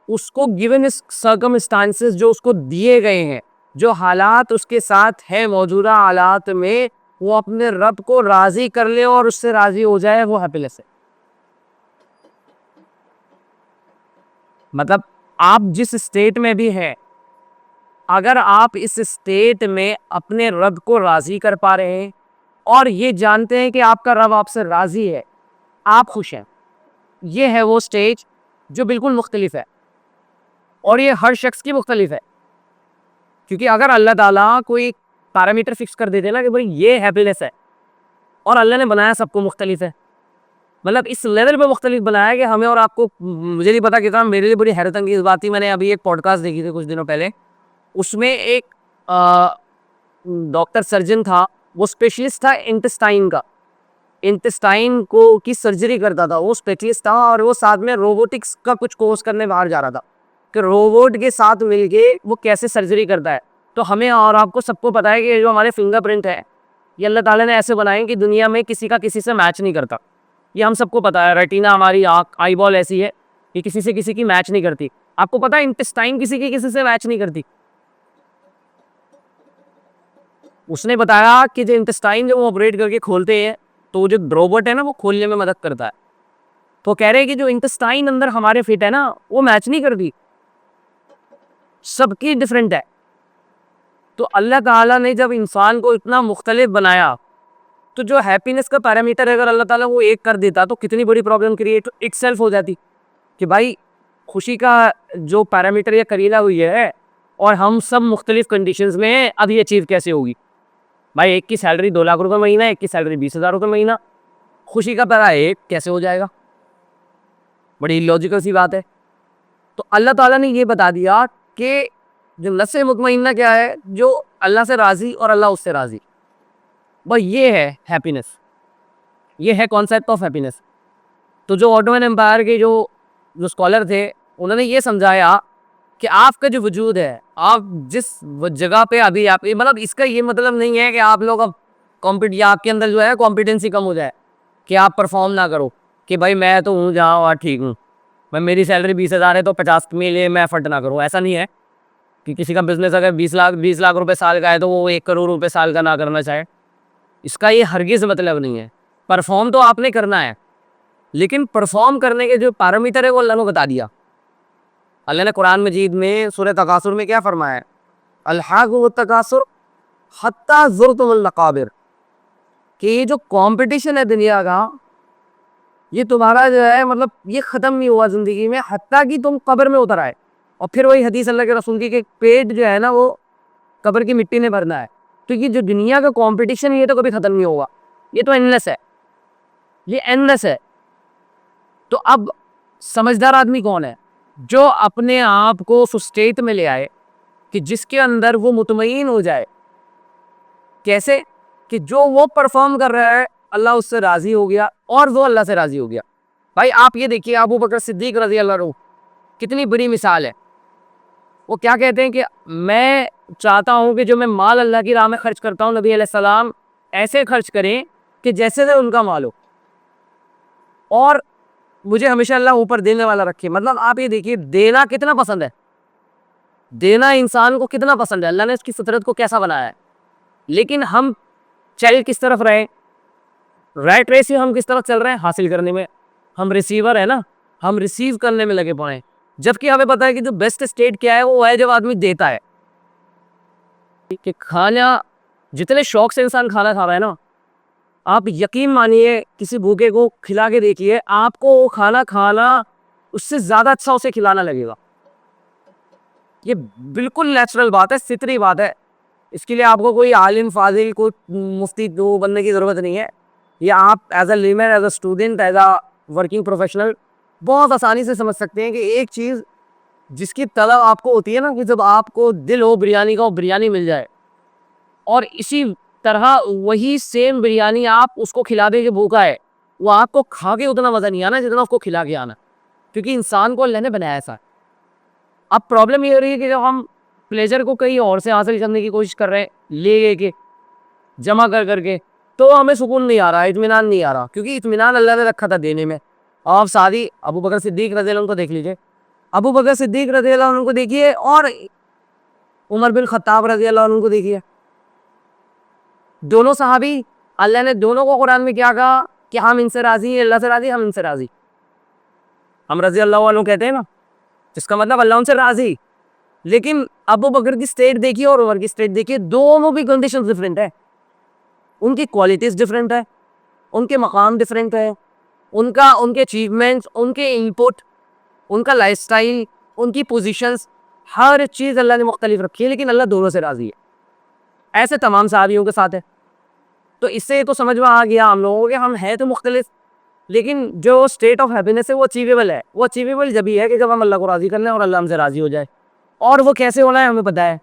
[SPEAKER 1] उसको गिवन सर्कमस्टांसेस जो उसको दिए गए हैं, जो हालात उसके साथ है मौजूदा हालात में, वो अपने रब को राज़ी कर ले और उससे राज़ी हो जाए, वो हैप्पीनेस है। मतलब आप जिस स्टेट में भी हैं, अगर आप इस स्टेट में अपने रब को राज़ी कर पा रहे हैं और ये जानते हैं कि आपका रब आपसे राज़ी है, आप खुश हैं, ये है वो स्टेज जो बिल्कुल मुख्तलिफ है। और ये हर शख्स की मुख्तलिफ है, क्योंकि अगर अल्लाह ताला कोई पैरामीटर फिक्स कर देते ना कि भाई ये हैप्पीनेस है, और अल्लाह ने बनाया सबको मुख्तलिफ है, मतलब इस लेवल पे मुख्तलिफ बनाया कि हमें और आपको, मुझे नहीं पता कितना, मेरे लिए बड़ी हैरत अंगेज़ बात थी। मैंने अभी एक पॉडकास्ट देखी थी कुछ दिनों पहले, उसमें एक डॉक्टर सर्जन था, वो स्पेशलिस्ट था इंटेस्टाइन का, इंटेस्टाइन को की सर्जरी करता था, वो स्पेशलिस्ट था। और वो साथ में रोबोटिक्स का कुछ कोर्स करने बाहर जा रहा था कि रोबोट के साथ मिलके वो कैसे सर्जरी करता है। तो हमें और आपको सबको पता है कि ये जो हमारे फिंगरप्रिंट है, ये अल्लाह ताला ने ऐसे बनाए कि दुनिया में किसी का किसी से मैच नहीं करता। ये हम सबको पता है। रेटिना, हमारी आँख, आई बॉल ऐसी है कि किसी से किसी की मैच नहीं करती। आपको पता है इंटेस्टाइन किसी की किसी से मैच नहीं करती। उसने बताया कि जो इंटेस्टाइन जो वो ऑपरेट करके खोलते हैं, तो जो रोबोट है ना वो खोलने में मदद करता है। तो कह रहे हैं कि जो इंटेस्टाइन अंदर हमारे फिट है ना, वो मैच नहीं करती, सबकी डिफरेंट है। तो अल्लाह ताला ने जब इंसान को इतना मुख्तलिफ बनाया, तो जो हैप्पीनेस का पैरामीटर अगर अल्लाह ताला वो एक कर देता तो कितनी बड़ी प्रॉब्लम क्रिएट इटसेल्फ हो जाती कि भाई खुशी का जो पैरामीटर या करीना हुई है और हम सब मुख्तलिफ कंडीशंस में हैं, अब ये अचीव कैसे होगी। भाई एक की सैलरी 2 लाख रुपए महीना, एक की सैलरी 20,000 रुपये महीना, खुशी का पैरा एक कैसे हो जाएगा। बड़ी लॉजिकल सी बात है। तो अल्लाह ताला ने ये बता दिया कि जो नफ्स मुतमइन्ना क्या है, जो अल्लाह से राज़ी और अल्लाह उससे राज़ी, बस ये है हैप्पीनेस, ये है कॉन्सेप्ट ऑफ हैप्पीनेस। तो जो ऑटोमन एम्पायर के जो जो स्कॉलर थे, उन्होंने ये समझाया कि आपका जो वजूद है, आप जिस जगह पे अभी आप, मतलब इसका ये मतलब नहीं है कि आप लोग अब या आपके अंदर जो है कॉम्पिटेंसी कम हो जाए, कि आप परफॉर्म ना करो, कि भाई मैं तो हूँ जहाँ और ठीक हूँ, मैं मेरी सैलरी 20,000 है तो 50 मिले मैं एफर्ट ना करूँ। ऐसा नहीं है कि किसी का बिजनेस अगर 20 लाख रुपए साल का है तो वो 1 करोड़ रुपए साल का ना करना चाहे, इसका ये हरगिज़ मतलब नहीं है। परफॉर्म तो आपने करना है, लेकिन परफॉर्म करने के जो पैरामीटर है वो अल्लाह ने बता दिया। अल्लाह ने कुरान मजीद में सूरह तकासुर में क्या फरमाया है, अल्हाकुमुत तकासुर हत्ता ज़ुरतुमुल मकाबिर, कि ये जो कंपटीशन है दुनिया का, ये तुम्हारा जो है मतलब ये ख़त्म नहीं हुआ ज़िंदगी में, हत्ता कि तुम कब्र में उतर आए। और फिर वही हदीस अल्लाह के रसूल की कि पेट जो है ना वो कब्र की मिट्टी ने भरना है। तो ये जो दुनिया का कंपटीशन है ये तो कभी ख़त्म नहीं होगा, ये तो एंडलेस है, ये एंडलेस है। तो अब समझदार आदमी कौन है, जो अपने आप को उस स्टेट में ले आए कि जिसके अंदर वो मुतमईन हो जाए। कैसे? कि जो वो परफॉर्म कर रहा है अल्लाह उससे राजी हो गया और वो अल्लाह से राजी हो गया। भाई आप ये देखिए, अबू बकर सिद्दीक रजी अल्लाह अन्हु कितनी बड़ी मिसाल है। वो क्या कहते हैं कि मैं चाहता हूँ कि जो मैं माल अल्लाह की राह में खर्च करता हूँ, नबी अलैहिस्सलाम ऐसे खर्च करें कि जैसे से उनका माल हो, और मुझे हमेशा अल्लाह ऊपर देने वाला रखे। मतलब आप ये देखिए, देना कितना पसंद है, देना इंसान को कितना पसंद है, अल्लाह ने इसकी फितरत को कैसा बनाया है। लेकिन हम चल किस तरफ रहे, रैट रेस में हम किस तरफ चल रहे हैं, हासिल करने में। हम रिसीवर है ना, हम रिसीव करने में लगे पड़े हैं, जबकि हमें पता है कि जो बेस्ट स्टेट क्या है वो है जब आदमी देता है। कि खाना, जितने शौक से इंसान खाना खा रहा है ना, आप यकीन मानिए किसी भूखे को खिला के देखिए, आपको वो खाना खाना उससे ज़्यादा अच्छा उसे खिलाना लगेगा। ये बिल्कुल नेचुरल बात है, फितरी बात है। इसके लिए आपको कोई आलिम फाजिल कोई मुफ्ती दो बनने की ज़रूरत नहीं है। ये आप as a layman, as a student, as a working professional बहुत आसानी से समझ सकते हैं कि एक चीज़ जिसकी तलब आपको होती है ना, कि जब आपको दिल हो बिरयानी का, वो बिरयानी मिल जाए, और इसी तरह वही सेम बिरयानी आप उसको खिला दें जो भूखा है, वो आपको खा के उतना मज़ा नहीं आना जितना उसको खिला के आना, क्योंकि इंसान को अल्लाह ने बनाया ऐसा। अब प्रॉब्लम ये हो रही है कि जब हम प्लेजर को कहीं और से हासिल करने की कोशिश कर रहे हैं, ले के जमा कर करके, तो हमें सुकून नहीं आ रहा, इत्मीनान नहीं आ रहा, क्योंकि इत्मीनान अल्लाह ने रखा था देने में। आप सादी अबू बकर सिद्दीक रज़ी अल्लाह अन्हु को देख लीजिए, अबू बकर सिद्दीक रज़ी अल्लाह अन्हु को देखिए, और उमर बिन खत्ताब रज़ी अल्लाह अन्हु को देखिए। दोनों सहाबी, अल्लाह ने दोनों को कुरान में क्या कहा कि हम इनसे राज़ी हैं, अल्लाह से राज़ी, हम इनसे राज़ी। हम रज़ी अल्लाह अन्हु कहते हैं ना, इसका मतलब अल्लाह उनसे राज़ी। लेकिन अबू बकर की स्टेट देखिए और उमर की स्टेट देखिए, दोनों की कंडीशन डिफरेंट है, उनकी क्वालिटीज़ डिफरेंट है, उनके मकाम डिफरेंट है, उनके अचीवमेंट्स, उनके इनपुट, उनका लाइफस्टाइल, उनकी पोजीशंस, हर चीज़ अल्लाह ने मुख्तलिफ रखी है, लेकिन अल्लाह दोनों से राज़ी है। ऐसे तमाम सहाबियों के साथ है। तो इससे तो समझ में आ गया हम लोगों के, हम हैं तो मुख्तलिफ, लेकिन जो स्टेट ऑफ हैप्पीनेस है वो अचीवेबल है। वो अचीवेबल जब ही है कि जब हम अल्लाह को राज़ी कर लें और अल्लाह हमसे राज़ी हो जाए। और वो कैसे होना है हमें पता है,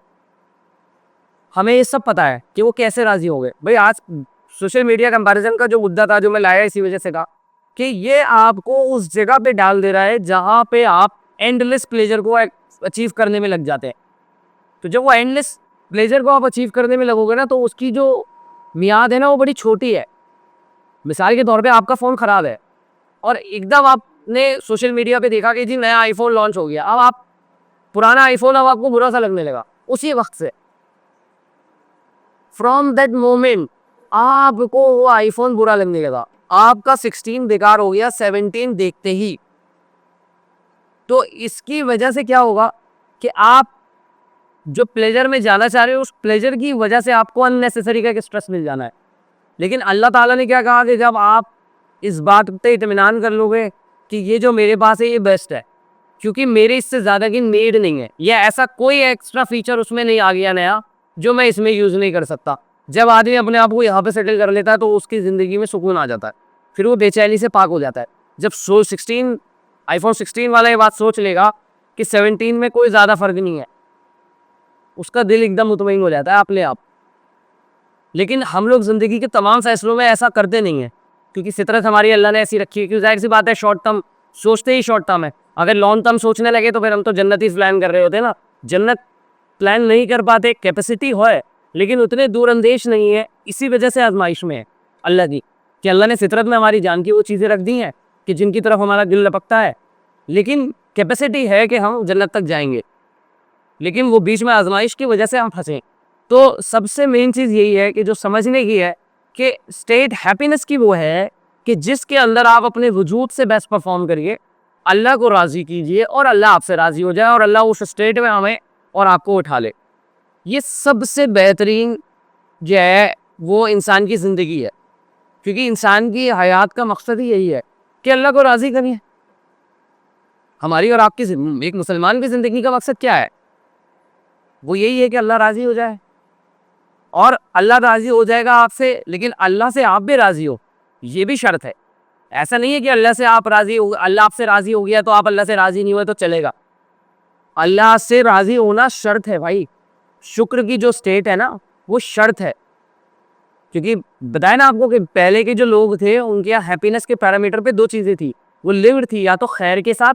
[SPEAKER 1] हमें ये सब पता है कि वो कैसे राज़ी हो गए। भाई आज सोशल मीडिया कंपैरिजन का जो मुद्दा था, जो मैं लाया इसी वजह से था कि ये आपको उस जगह पे डाल दे रहा है जहाँ पे आप एंडलेस प्लेजर को अचीव करने में लग जाते हैं। तो जब वो एंडलेस प्लेजर को आप अचीव करने में लगोगे ना, तो उसकी जो मियाद है ना वो बड़ी छोटी है। मिसाल के तौर पे आपका फ़ोन ख़राब है और एकदम आपने सोशल मीडिया पे देखा कि जी नया आईफोन लॉन्च हो गया, अब आप पुराना आईफोन अब आपको बुरा सा लगने लगा। उसी वक्त से, फ्रॉम दैट मोमेंट आपको वो आईफोन बुरा लगने लगा, आपका 16 बेकार हो गया 17 देखते ही। तो इसकी वजह से क्या होगा कि आप जो प्लेजर में जाना चाह रहे हो, उस प्लेजर की वजह से आपको अननेसेसरी का स्ट्रेस मिल जाना है। लेकिन अल्लाह ताला ने क्या कहा कि जब आप इस बात पे इत्मीनान कर लोगे कि ये जो मेरे पास है ये बेस्ट है, क्योंकि मेरे इससे ज़्यादा की नीड नहीं है, या ऐसा कोई एक्स्ट्रा फीचर उसमें नहीं आ गया नया जो मैं इसमें यूज़ नहीं कर सकता। जब आदमी अपने आप को यहाँ पे सेटल कर लेता है तो उसकी ज़िंदगी में सुकून आ जाता है, फिर वो बेचैनी से पाक हो जाता है। जब 16 आईफोन 16 वाला ये बात सोच लेगा कि 17 में कोई ज़्यादा फ़र्क नहीं है, उसका दिल एकदम मुतमईन हो जाता है अपने आप। लेकिन हम लोग ज़िंदगी के तमाम फैसलों में ऐसा करते नहीं हैं, क्योंकि फितरत हमारी अल्लाह ने ऐसी रखी है कि ज़ाहिर सी बात है शॉर्ट टर्म सोचते ही शॉर्ट टर्म है। अगर लॉन्ग टर्म सोचने लगे तो फिर हम तो जन्नत ही प्लान कर रहे होते ना। जन्नत प्लान नहीं कर पाते, कैपेसिटी है लेकिन उतने दूरअंदेश नहीं है, इसी वजह से आजमाइश में है अल्लाह की, कि अल्लाह ने फितरत में हमारी जान की वो चीज़ें रख दी हैं कि जिनकी तरफ हमारा दिल लपकता है, लेकिन कैपेसिटी है कि हम जन्नत तक जाएंगे, लेकिन वो बीच में आजमाइश की वजह से हम फंसे। तो सबसे मेन चीज़ यही है कि जो समझने की है कि स्टेट हैप्पीनेस की वो है कि जिसके अंदर आप अपने वजूद से बेस्ट परफॉर्म करिए, अल्लाह को राज़ी कीजिए और अल्लाह आपसे राज़ी हो जाए और अल्लाह उस स्टेट में हमें और आपको उठा ले। ये सबसे बेहतरीन जो है वो इंसान की ज़िंदगी है, क्योंकि इंसान की हयात का मकसद ही यही है कि अल्लाह को राज़ी करिए। हमारी और आपकी एक मुसलमान की ज़िंदगी का मकसद क्या है? वो यही है कि अल्लाह राज़ी हो जाए, और अल्लाह राज़ी हो जाएगा आपसे, लेकिन अल्लाह से आप भी राज़ी हो, ये भी शर्त है। ऐसा नहीं है कि अल्लाह से आप राज़ी हो, अल्लाह आपसे राज़ी हो गया तो आप अल्लाह से राज़ी नहीं हुए तो चलेगा। अल्लाह से राज़ी होना शर्त है भाई। शुक्र की जो स्टेट है ना वो शर्त है, क्योंकि बताया ना आपको कि पहले के जो लोग थे उनके यहाँ हैप्पीनेस के पैरामीटर पे दो चीज़ें थी, वो लिव्ड थी या तो खैर के साथ,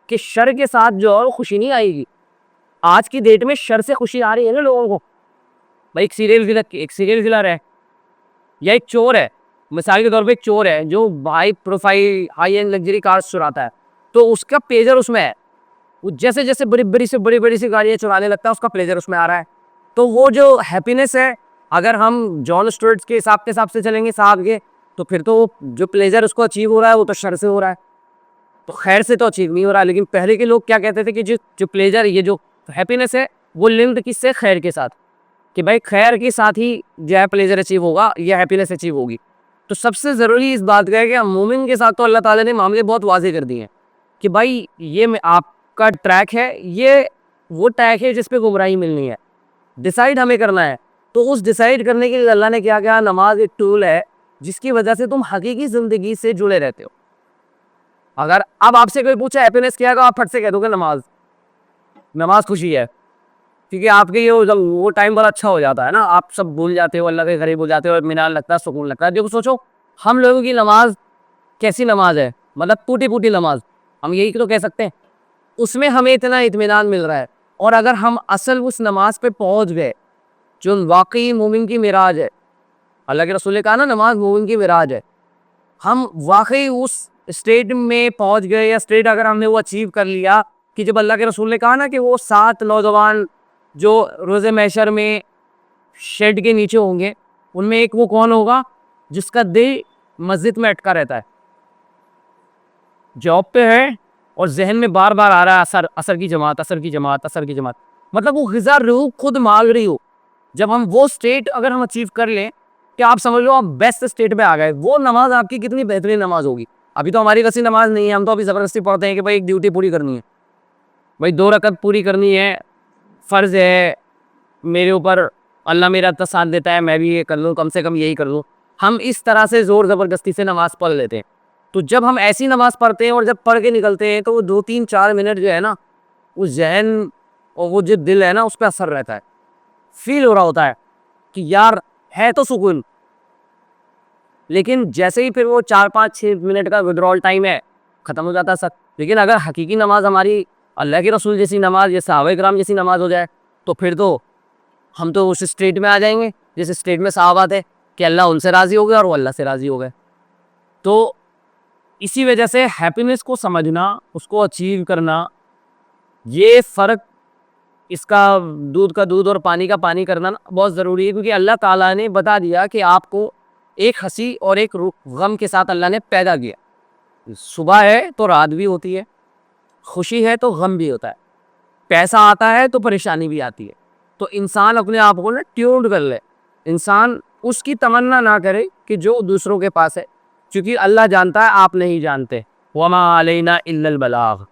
[SPEAKER 1] कि शर के साथ जो है वो खुशी नहीं आएगी। आज की डेट में शर से खुशी आ रही है ना लोगों को। भाई एक सीरियल किलर है या एक चोर है, मिसाल के तौर पे एक चोर है जो high profile high and luxury cars चुराता है, तो उसका प्लेजर उसमें है। वो जैसे जैसे बड़ी बड़ी सी गाड़ियाँ चुराने लगता है उसका प्लेजर उसमें आ रहा है। तो वो जो हैप्पीनेस है, अगर हम जॉन स्टुअर्ट के हिसाब से चलेंगे साहब के, तो फिर तो जो प्लेजर उसको अचीव हो रहा है वो तो शर से हो रहा है, तो खैर से तो अचीव नहीं हो रहा है। लेकिन पहले के लोग क्या कहते थे कि जो जो प्लेजर ये जो हैप्पीनेस है वो लिंक्ड किससे? खैर के साथ, कि भाई खैर के साथ ही जो है प्लेजर अचीव होगा या हैप्पीनेस अचीव होगी। तो सबसे ज़रूरी इस बात का है कि मोमिन के साथ तो अल्लाह ताला ने मामले बहुत वाज़े कर दिए हैं कि भाई ये आपका ट्रैक है, ये वो ट्रैक है जिस पे गुमराही मिलनी है, डिसाइड हमें करना है। तो उस डिसाइड करने के लिए अल्लाह ने क्या किया? नमाज एक टूल है जिसकी वजह से तुम हकीकी ज़िंदगी से जुड़े रहते हो। अगर अब आपसे कोई पूछे हैप्पीनेस क्या है तो आप फट से कह दोगे नमाज, नमाज खुशी है, क्योंकि आपके ये जब वो टाइम बड़ा अच्छा हो जाता है ना, आप सब भूल जाते हो, अल्लाह के करीब हो जाते हो और इत्मीनान लगता है, सुकून लगता है। देखो सोचो हम लोगों की नमाज कैसी नमाज है, मतलब टूटी फूटी नमाज, हम यही तो कह सकते हैं। उसमें हमें इतना इत्मीनान मिल रहा है, और अगर हम असल उस नमाज पे पहुंच गए जो वाकई मोमिन की मिराज है, अल्लाह के रसूल ने कहा ना नमाज मोमिन की मिराज है, हम वाकई उस स्टेट में पहुंच गए, या स्टेट अगर हमने वो अचीव कर लिया कि जब अल्लाह के रसूल ने कहा ना कि वो 7 नौजवान जो रोज़े महशर में शेड के नीचे होंगे, उनमें एक वो कौन होगा जिसका दिल मस्जिद में अटका रहता है, जॉब पे है और जहन में बार बार आ रहा है असर असर की जमात, असर की जमात, असर की जमात, मतलब वो ग़िज़ा रूह खुद मांग रही हो। जब हम वो स्टेट अगर हम अचीव कर लें कि आप समझ लो आप बेस्ट स्टेट में आ गए, वो नमाज आपकी कितनी बेहतरीन नमाज होगी। अभी तो हमारी वैसी नमाज नहीं है, हम तो अभी ज़बरदस्ती पढ़ते हैं कि भाई एक ड्यूटी पूरी करनी है, भाई 2 रकत पूरी करनी है, फ़र्ज़ है मेरे ऊपर, अल्लाह मेरा इतना साथ देता है मैं भी ये कर लूँ, कम से कम यही कर लूँ। हम इस तरह से ज़ोर ज़बरदस्ती से नमाज़ पढ़ लेते हैं। तो जब हम ऐसी नमाज़ पढ़ते हैं और जब पढ़ के निकलते हैं तो वो 2-3-4 मिनट जो है ना, उस ज़हन और वो जो दिल है ना उस पर असर रहता है, फील हो रहा होता है कि यार है तो सुकून। लेकिन जैसे ही फिर वो 4-5-6 मिनट का विड्रॉल टाइम है, ख़त्म हो जाता है सब। लेकिन अगर हकीकी नमाज हमारी अल्लाह के रसूल जैसी नमाज या सहाबा किराम जैसी नमाज हो जाए, तो फिर तो हम तो उस स्टेट में आ जाएंगे जिस स्टेट में सहाबा थे कि अल्लाह उनसे राज़ी हो गया और वो अल्लाह से राज़ी हो गए। तो इसी वजह से हैप्पीनेस को समझना, उसको अचीव करना, ये फ़र्क इसका दूध का दूध और पानी का पानी करना ना बहुत ज़रूरी है, क्योंकि अल्लाह ताला ने बता दिया कि आपको एक हंसी और एक गम के साथ अल्लाह ने पैदा किया। सुबह है तो रात भी होती है, खुशी है तो गम भी होता है, पैसा आता है तो परेशानी भी आती है। तो इंसान अपने आप को ना ट्यून्ड कर ले, इंसान उसकी तमन्ना ना करे कि जो दूसरों के पास है, क्योंकि अल्लाह जानता है आप नहीं जानते। वमा अलैना इल्लल बलाग।